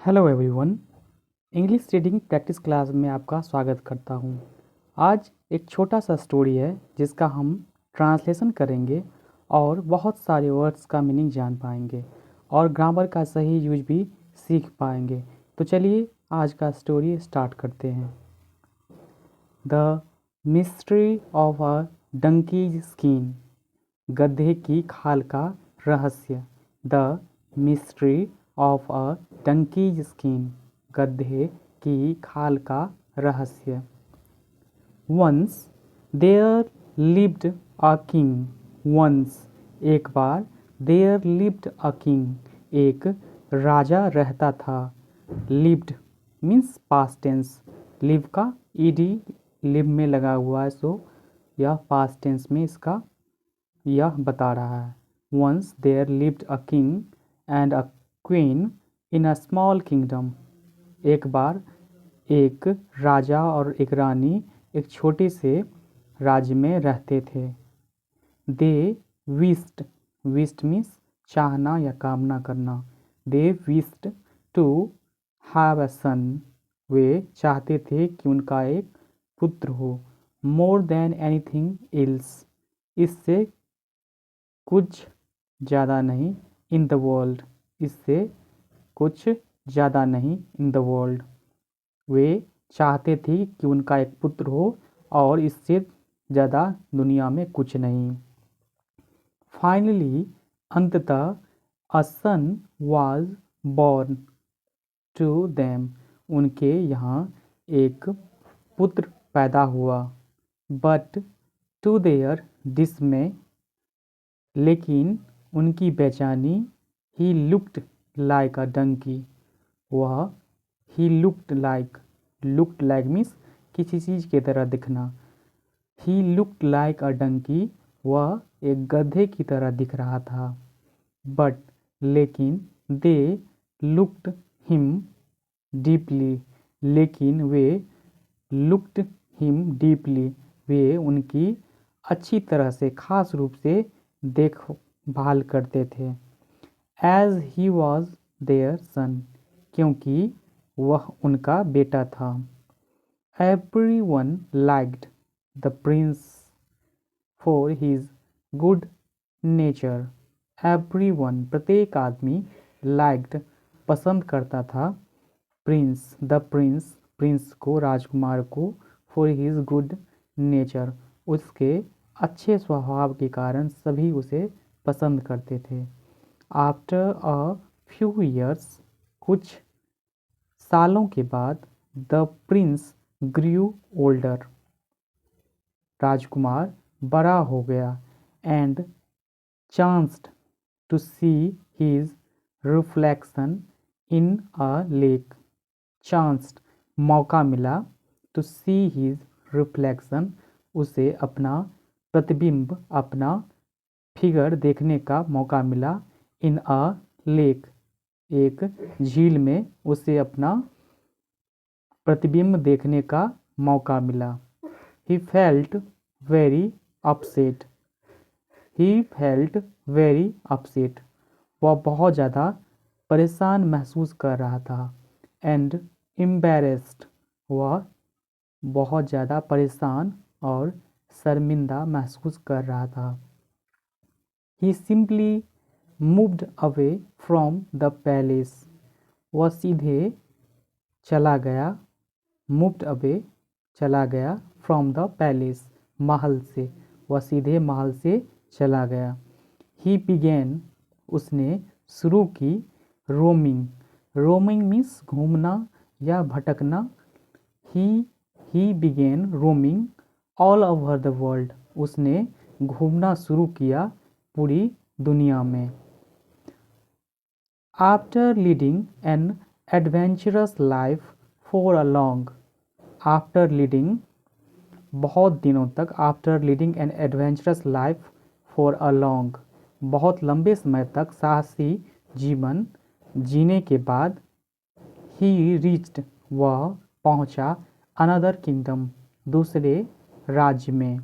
Hello everyone. English reading practice class में आपका स्वागत करता हूँ। आज एक छोटा सा स्टोरी है जिसका हम ट्रांसलेशन करेंगे और बहुत सारे वर्ड्स का मीनिंग जान पाएंगे और ग्रामर का सही यूज भी सीख पाएंगे। तो चलिए आज का स्टोरी स्टार्ट करते हैं। The mystery of a donkey's skin. गधे की खाल का रहस्य। The mystery of a donkey's skin. गधे की खाल का रहस्य। Once there lived a king. Once एक बार, देयर लिव्ड अ किंग एक राजा रहता था। Lived means past tense. Live का ईडी लिव में लगा हुआ है, सो यह पास्ट टेंस में इसका यह बता रहा है। Once there lived a king and a queen in a small kingdom. एक बार एक राजा और एक रानी एक छोटे से राज्य में रहते थे। दे विस्ड, विस्ड मीन्स चाहना या कामना करना। दे विस्ड टू हैव अ सन। वे चाहते थे कि उनका एक पुत्र हो। मोर देन एनीथिंग एल्स, इससे कुछ ज़्यादा नहीं। इन द वर्ल्ड, इससे कुछ ज़्यादा नहीं। इन द वर्ल्ड, वे चाहते थे कि उनका एक पुत्र हो और इससे ज़्यादा दुनिया में कुछ नहीं। फाइनली, अंततः, अ सन वाज बॉर्न टू देम। उनके यहाँ एक पुत्र पैदा हुआ। बट टू देयर डिसमे, लेकिन उनकी बेचैनी, he looked like a donkey. वह ही लुक्ड लाइक मीन्स किसी चीज़ की तरह दिखना। He looked like a donkey, वह एक गधे की तरह दिख रहा था। बट लेकिन, दे लुक्ड हिम डीपली, लेकिन वे लुक्ड हिम डीपली, वे उनकी अच्छी तरह से खास रूप से देखभाल करते थे। एज ही वॉज देयर सन, क्योंकि वह उनका बेटा था। Every one liked the Prince for his good nature. Every one, प्रत्येक आदमी, लाइक्ड पसंद करता था। प्रिंस, द प्रिंस, प्रिंस को, राजकुमार को। फॉर हिज गुड नेचर, उसके अच्छे स्वभाव के कारण सभी उसे पसंद करते थे। आफ्टर अ फ्यू ईयर्स, कुछ सालों के बाद, द प्रिंस ग्रू ओल्डर, राजकुमार बड़ा हो गया। And chanced to see his reflection in a lake. Chanced, मौका मिला। टू सी हिज रिफ्लेक्शन, उसे अपना प्रतिबिंब, अपना फिगर देखने का मौका मिला। इन अ लेक, एक झील में उसे अपना प्रतिबिंब देखने का मौका मिला। He felt very upset. He felt very upset, वह बहुत ज़्यादा परेशान महसूस कर रहा था। एंड एम्बेरेस्ड, वह बहुत ज़्यादा परेशान और शर्मिंदा महसूस कर रहा था। He simply moved away from the palace, वह सीधे चला गया। मूव्ड अवे, चला गया। फ्रॉम द पैलेस, महल से, वह सीधे महल से चला गया। ही बिगेन, उसने शुरू की। रोमिंग, रोमिंग मीन्स घूमना या भटकना। ही begin roaming all over the world, उसने घूमना शुरू किया पूरी दुनिया में। After leading an adventurous life for a long, after leading, बहुत दिनों तक। After leading an adventurous life for a long, बहुत लंबे समय तक साहसी जीवन जीने के बाद। ही रीच्ड, वह पहुंचा। अनदर किंगडम, दूसरे राज्य में।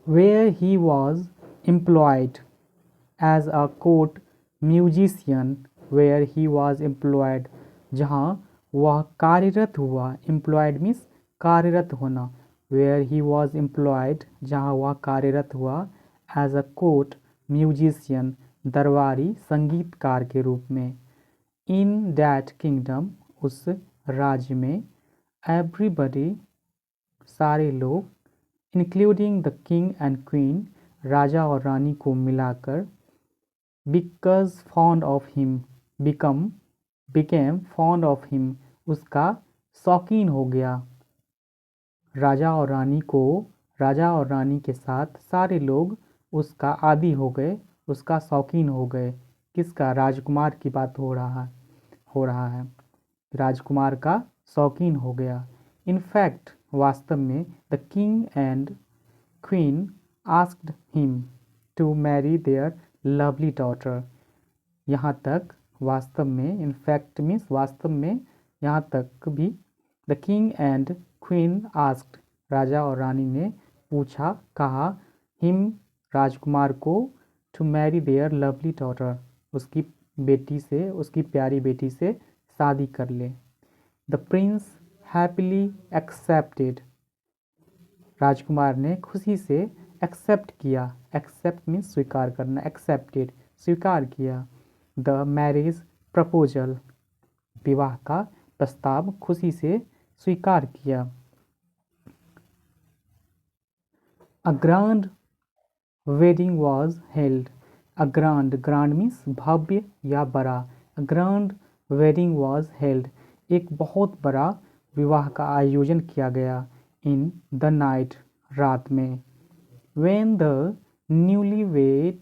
where he was employed as a court musician, where he was employed, जहाँ वह कार्यरत हुआ, employed means कार्यरत होना, where he was employed, जहाँ वह कार्यरत हुआ, as a court musician, दरबारी संगीतकार के रूप में, in that kingdom, उस राज्य में, everybody, सारे लोग, including the king and queen, राजा और रानी को मिलाकर, because fond of him, became fond of him, उसका शौकीन हो गया। राजा और रानी के साथ सारे लोग उसका आदी हो गए, उसका शौकीन हो गए। किसका? राजकुमार की बात हो रहा है। राजकुमार का शौकीन हो गया। इन फैक्ट, वास्तव में, the king and queen asked him to marry their lovely daughter. यहाँ तक वास्तव में, इन फैक्ट मीन्स वास्तव में, यहाँ तक भी, the king and queen asked, राजा और रानी ने पूछा, कहा, हिम, राजकुमार को, to marry their lovely daughter, उसकी प्यारी बेटी से शादी कर ले। द प्रिंस हैप्पीली एक्सेप्टेड, राजकुमार ने खुशी से एक्सेप्ट किया। एक्सेप्ट मीन्स स्वीकार करना, एक्सेप्टेड स्वीकार किया। द मैरिज प्रपोजल, विवाह का प्रस्ताव खुशी से स्वीकार किया। A grand wedding was held, a grand means भव्य या बड़ा, a grand wedding was held, एक बहुत बड़ा विवाह का आयोजन किया गया। इन द नाइट, रात में। When the newlywed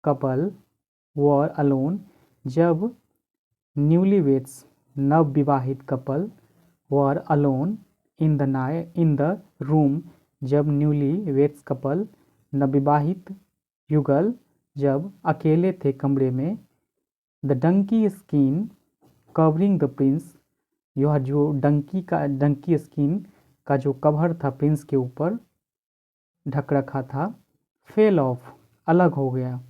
couple were alone, जब न्यूलीवेड्स, नवविवाहित couple, were alone in the room, जब न्यूलीवेड्स कपल, नवविवाहित युगल, जब अकेले थे कमरे में। The donkey skin covering the prince, यह जो डंकी स्किन का जो कवर था प्रिंस के ऊपर ढक रखा था, फेल ऑफ, अलग हो गया।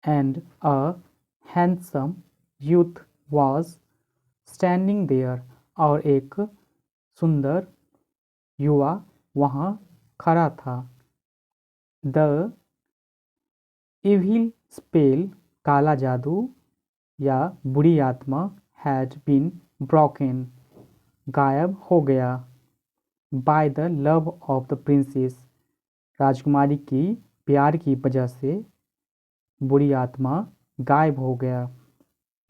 And a handsome youth was standing there, और एक सुंदर युवा वहाँ खड़ा था। द इविल स्पेल, काला जादू या बुरी आत्मा, हैड बीन ब्रोकन, गायब हो गया। By the love of the princess, राजकुमारी की प्यार की वजह से बुरी आत्मा गायब हो गया।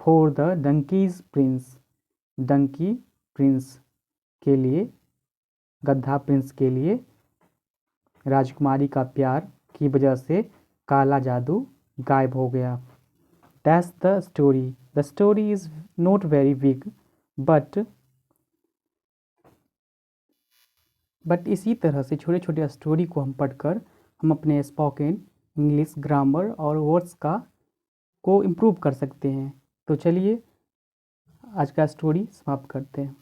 For the donkey's prince, donkey prince के लिए, गधा प्रिंस के लिए, राजकुमारी का प्यार की वजह से काला जादू गायब हो गया। That's the story. The story is not very big, but इसी तरह से छोटे छोटे स्टोरी को हम पढ़कर हम अपने स्पोकन इंग्लिश ग्रामर और वर्ड्स को इम्प्रूव कर सकते हैं। तो चलिए आज का स्टोरी समाप्त करते हैं।